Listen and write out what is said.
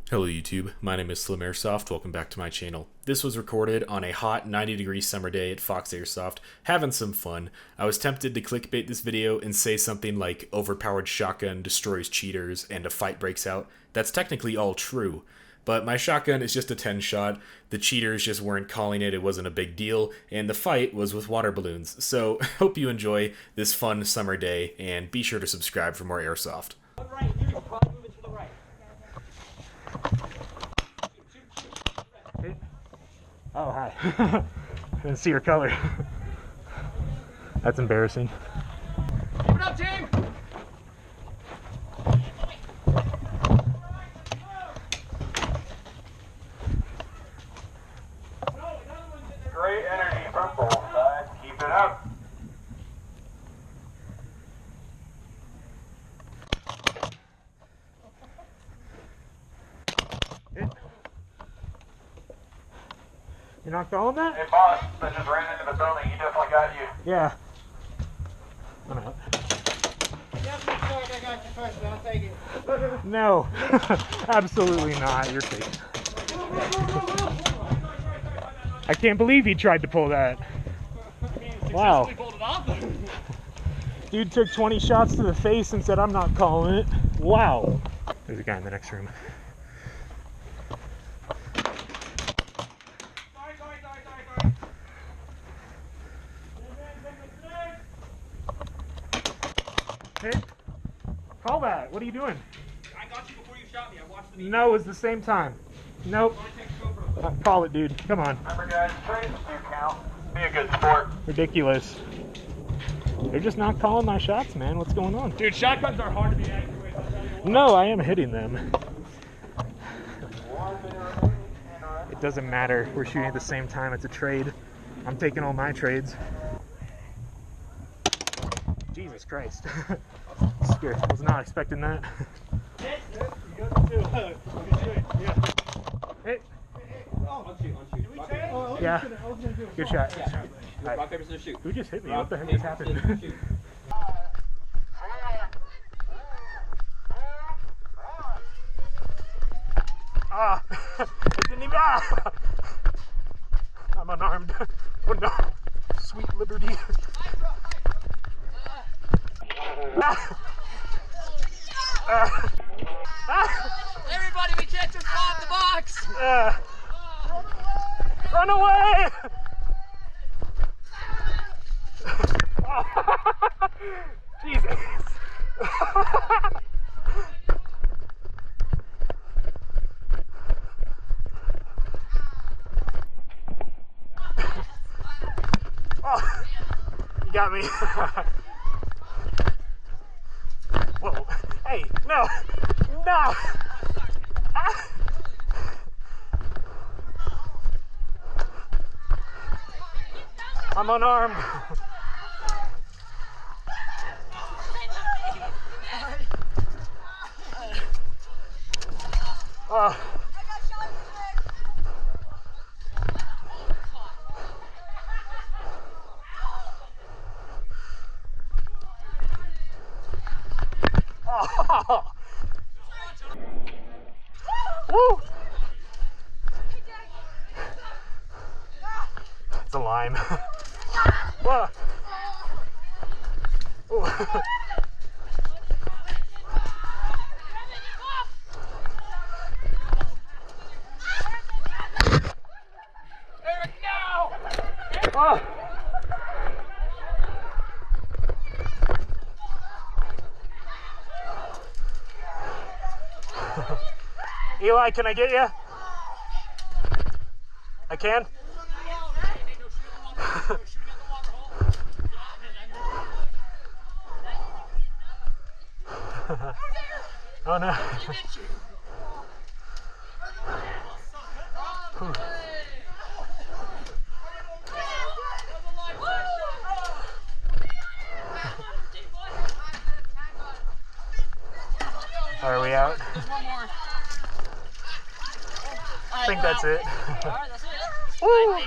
Hello YouTube, my name is Slim Airsoft, welcome back to my channel. This was recorded on a hot 90-degree summer day at Fox Airsoft, having some fun. I was tempted to clickbait this video and say something like overpowered shotgun destroys cheaters and a fight breaks out. That's technically all true, but my shotgun is just a 10 shot, the cheaters just weren't calling it wasn't a big deal, and the fight was with water balloons. So hope you enjoy this fun summer day, and be sure to subscribe for more Airsoft. Right, you're probably moving to the right. Oh, hi. Didn't see your color. That's embarrassing. Keep it up, team! Great energy from both sides. Keep it up. You're not calling that? Hey, boss, that just ran into the building. He definitely got you. Yeah. I'm out. I got you first, but I'll take it. No. Absolutely not. You're fake. I can't believe he tried to pull that. Wow. Dude took 20 shots to the face and said, I'm not calling it. Wow. There's a guy in the next room. Hey, call that. What are you doing? I got you before you shot me. I watched the video. No, it was the same time. Nope. Call it, dude. Come on. Remember, guys, trades do count. Be a good sport. Ridiculous. They're just not calling my shots, man. What's going on? Dude, shotguns are hard to be accurate with. No, I am hitting them. It doesn't matter. We're shooting at the same time. It's a trade. I'm taking all my trades. Jesus Christ. Scared. Was not expecting that. Hey. Yeah. Good shot. Rock, paper, scissors, shoot. Who just hit me? What the heck just happened? Ah! It didn't even. Ah! I'm unarmed. Oh no! Sweet liberty. Everybody, we can't just bomb the box! Run away! Jesus! Oh, you got me. Whoa! Hey, no! No! Ah. I'm unarmed. Oh. Oh. Woo. It's a lime. Whoa. Eric, no! Oh. Eli, can I get you? I can? Oh no. Are we out? One more. I think that's it. Alright, that's it. Woo!